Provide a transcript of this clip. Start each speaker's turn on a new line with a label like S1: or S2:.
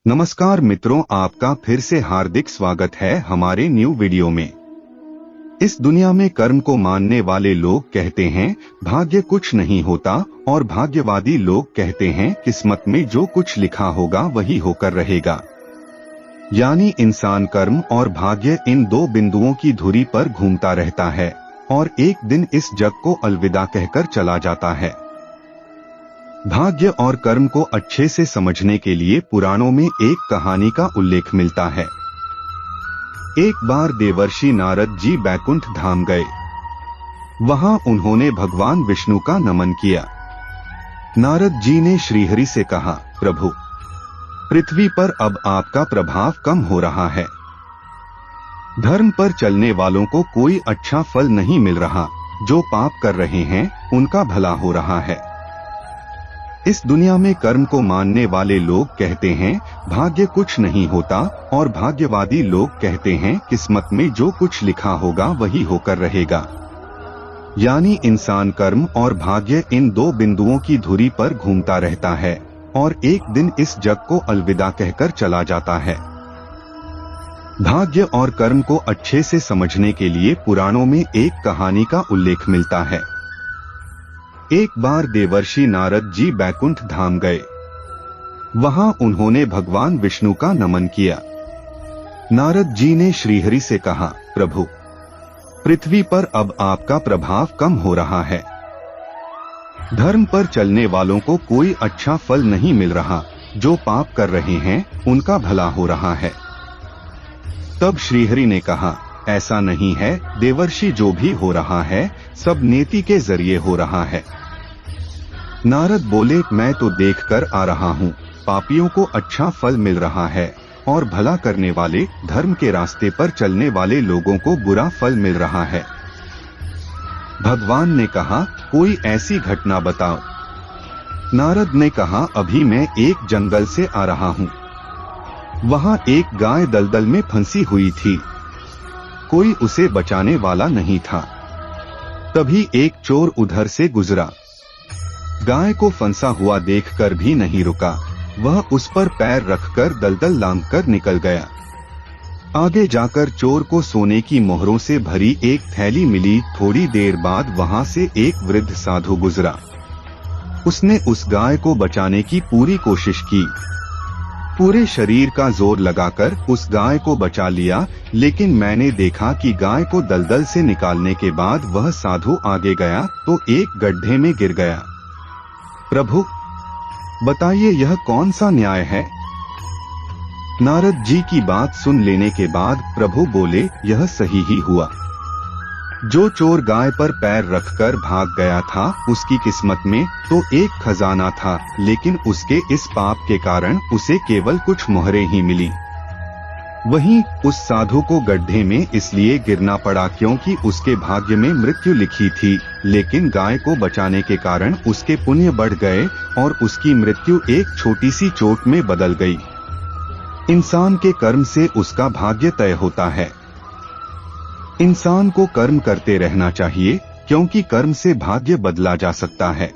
S1: नमस्कार मित्रों, आपका फिर से हार्दिक स्वागत है हमारे न्यू वीडियो में। इस दुनिया में कर्म को मानने वाले लोग कहते हैं भाग्य कुछ नहीं होता, और भाग्यवादी लोग कहते हैं किस्मत में जो कुछ लिखा होगा वही होकर रहेगा। यानी इंसान कर्म और भाग्य इन दो बिंदुओं की धुरी पर घूमता रहता है और एक दिन इस जग को अलविदा कहकर चला जाता है। भाग्य और कर्म को अच्छे से समझने के लिए पुराणों में एक कहानी का उल्लेख मिलता है। एक बार देवर्षि नारद जी बैकुंठ धाम गए। वहां उन्होंने भगवान विष्णु का नमन किया। नारद जी ने श्रीहरि से कहा, प्रभु, पृथ्वी पर अब आपका प्रभाव कम हो रहा है। धर्म पर चलने वालों को कोई अच्छा फल नहीं मिल रहा, जो पाप कर रहे हैं उनका भला हो रहा है। इस दुनिया में कर्म को मानने वाले लोग कहते हैं भाग्य कुछ नहीं होता, और भाग्यवादी लोग कहते हैं किस्मत में जो कुछ लिखा होगा वही होकर रहेगा। यानी इंसान कर्म और भाग्य इन दो बिंदुओं की धुरी पर घूमता रहता है और एक दिन इस जग को अलविदा कहकर चला जाता है। भाग्य और कर्म को अच्छे से समझने के लिए पुराणों में एक कहानी का उल्लेख मिलता है। एक बार देवर्षि नारद जी बैकुंठ धाम गए। वहां उन्होंने भगवान विष्णु का नमन किया। नारद जी ने श्रीहरि से कहा, प्रभु, पृथ्वी पर अब आपका प्रभाव कम हो रहा है। धर्म पर चलने वालों को कोई अच्छा फल नहीं मिल रहा, जो पाप कर रहे हैं उनका भला हो रहा है। तब श्रीहरि ने कहा, ऐसा नहीं है देवर्षि, जो भी हो रहा है सब नेति के जरिए हो रहा है। नारद बोले, मैं तो देखकर आ रहा हूँ, पापियों को अच्छा फल मिल रहा है और भला करने वाले धर्म के रास्ते पर चलने वाले लोगों को बुरा फल मिल रहा है। भगवान ने कहा, कोई ऐसी घटना बताओ। नारद ने कहा, अभी मैं एक जंगल से आ रहा हूँ। वहाँ एक गाय दलदल में फंसी हुई थी। कोई उसे बचाने वाला नहीं था। तभी एक चोर उधर से गुजरा। गाय को फंसा हुआ देखकर भी नहीं रुका, वह उस पर पैर रखकर दलदल लांघकर निकल गया। आगे जाकर चोर को सोने की मोहरों से भरी एक थैली मिली। थोड़ी देर बाद वहां से एक वृद्ध साधु गुजरा। उसने उस गाय को बचाने की पूरी कोशिश की। पूरे शरीर का जोर लगाकर उस गाय को बचा लिया, लेकिन मैंने देखा कि गाय को दलदल से निकालने के बाद वह साधु आगे गया तो एक गड्ढे में गिर गया। प्रभु, बताइए यह कौन सा न्याय है? नारद जी की बात सुन लेने के बाद प्रभु बोले, यह सही ही हुआ। जो चोर गाय पर पैर रखकर भाग गया था, उसकी किस्मत में तो एक खजाना था, लेकिन उसके इस पाप के कारण उसे केवल कुछ मोहरें ही मिली। वहीं उस साधु को गड्ढे में इसलिए गिरना पड़ा क्योंकि उसके भाग्य में मृत्यु लिखी थी, लेकिन गाय को बचाने के कारण उसके पुण्य बढ़ गए और उसकी मृत्यु एक छोटी सी चोट में बदल गई। इंसान के कर्म से उसका भाग्य तय होता है। इंसान को कर्म करते रहना चाहिए, क्योंकि कर्म से भाग्य बदला जा सकता है।